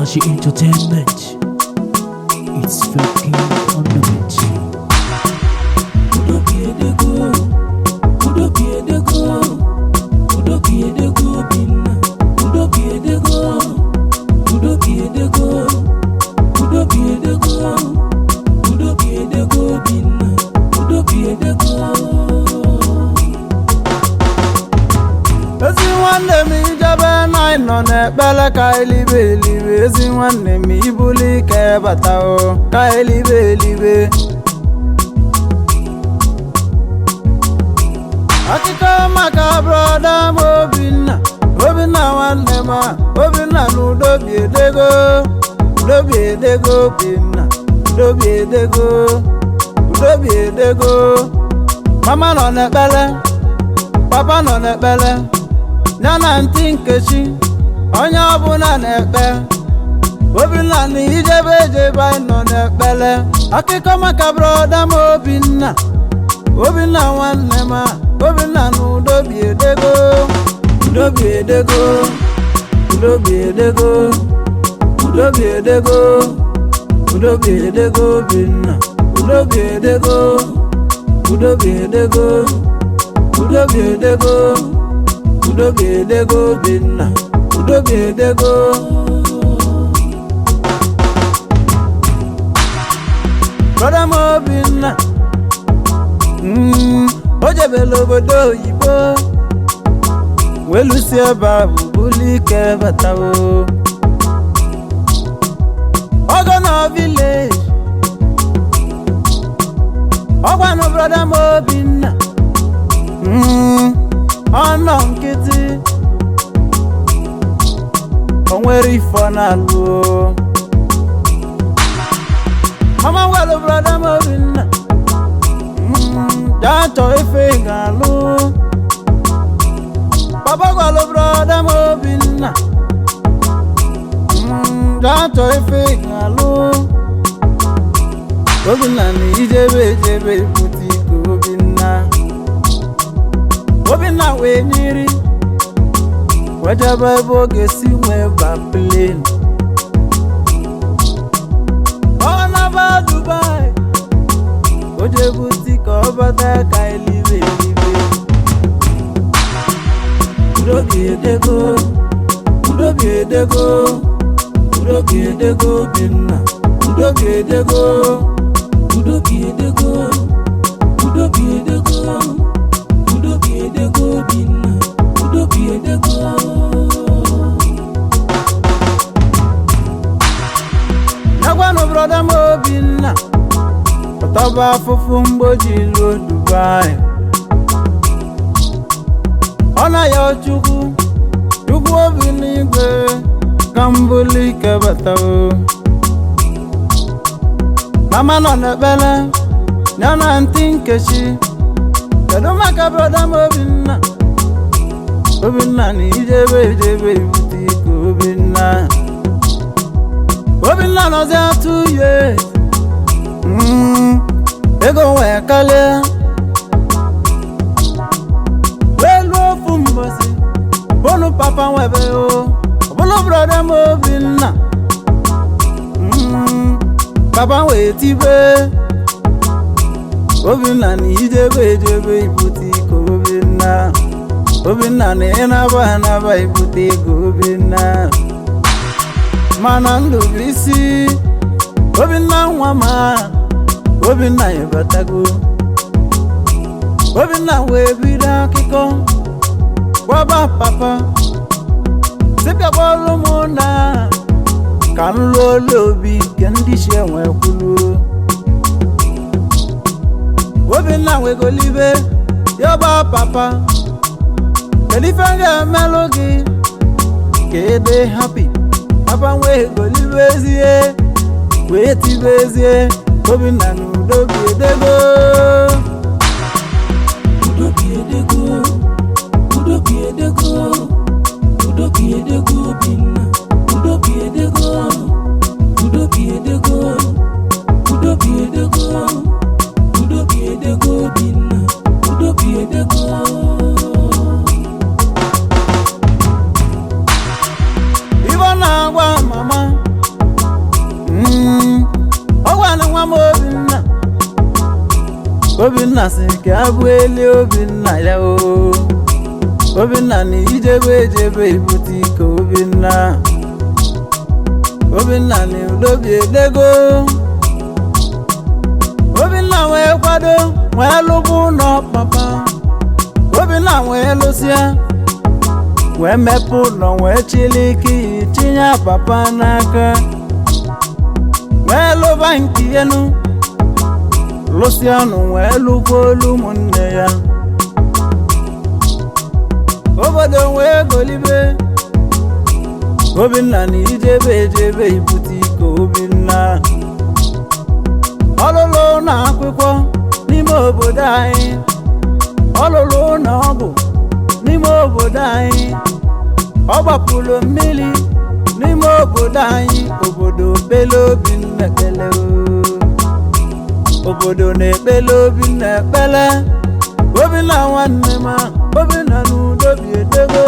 Obasinachi Entertainment. It's fucking on the beat. Udo Ogbi binna. Udo binna. Ezi nwanne m ijebe na ịnọ n'ekpere ka elibe elibe. Ezi nwanne m ibuli ka ebata o ka elibe elibe. Akụkọ maka broda m Obinna nwanne m a. Obinna na Udo Ogbi edego Obinna. Udo Ogbi edego. Mama nọ n'ekpere, papa nọ n'ekpere, ya na ntị Nkechi onye ọbụla na-ekpe. Obinna na ijebe ejebe anyị nọ n'ekpere. Akụkọ maka broda m Obinna nwanne m a. Obinna na Udo Ogbi edego. Udo Ogbi edego. Udo Ogbi edego. Udo Ogbi edego. Udo Ogbi edego Obinna. Udo Ogbi edego. Udo Ogbi edego. Udo Ogbi edego. Udo Ogbi edego Obinna. Udo Ogbi edego. Brother m Obinna o jebela obodo oyibo welusi ebe a bụ buli ike batawo. Ogo na village ọgwanụ brother m Obinna ọ nọ nkịtị o nwere ifo na-alụ. Mama gwalụ brother m Obinna ya chọọ ife ga-alụ. Papa gwalụ brother m Obinna ya chọọ ife ga-alụ. Obinna na ijebe ejebe ibute ike Obinna wee nyiri wejebe ebe ọ ga-esi nwee ba plane. Ọ naba Dubai o jebuti ka ọ bata ka elibe elibe. Udo Ogbi edego. Udo Ogbi edego. Udo Ogbi edego Obinna. Udo Ogbi edego. Udo Ogbi edego. Udo Ogbi edego. Udo Ogbi edego Obinna. Udo Ogbi edego. Nagwanụ brother m Obinna ọtọba afụfụ mgboji ruo Dubai. Ọ na ya Chukwu obi n'igwe ka mbuli ike batawo. Mama nọ n'ekpere ya na ntị Nkechi. Kedu maka brother m Obinna na ijebe ejebe ibute ike Obinna nọzi 2 years ego wee kalịa welu ofu mbosi bonu papa nwebe o bonu brother m Obinna papa wee tibe. Obinna na ijebe ejebe ibute ike Obinna na ịnaba ibute ike Obinna mana ndụ bụ isi. Obinna nwa ma Obinna ebatago. Obinna wee bido akụkọ gwaba papa sịbịa kpọrọ m na ka m lụọ ụlọ obi nke ndị chi enwe kwulu. Obinna wegolibe yọba papa kedu ife ga-emelụ gị ka ede happy. Papa wee golibe ezie wee tibe ezie. Obinna na Udo Ogbi edego. Udo Ogbi edego. Udo Ogbi edego. Udo Ogbi edego Obinna. Udo Ogbi edego. Udo Ogbi edego. Udo Ogbi edego. Udo Ogbi edego Obinna. Udo Ogbi edego. Ibo na-agwa mama Obinna si ka abụ eli Obinna ya o. Obinna na ijebe ejebe ibute ike Obinna. Obinna na Udo bi edego. Obinna wee kwado wee lụbụ ụlọ papa. Obinna wee lụsịa wee mepe ụlọ wee chili ike tinye papa n'aka. Wee lụba nke enu lụsịa ọnụ wee lụkwa olu ụmụnne ya. Obodo wee golibe. Obinna na ijebe ejebe ibute ike Obinna. Ọlụlụ na akwụkwọ n'ime obodo anyị. Ọlụlụ na ọgwụ n'ime obodo anyị. Ọ gbapụrụ mmiri n'ime obodo anyị. Obodo kpele Obinna ekpele. Obodo na-ekpele Obinna ekpele. Obinna nwanne ma Obinna na Udo bi edego.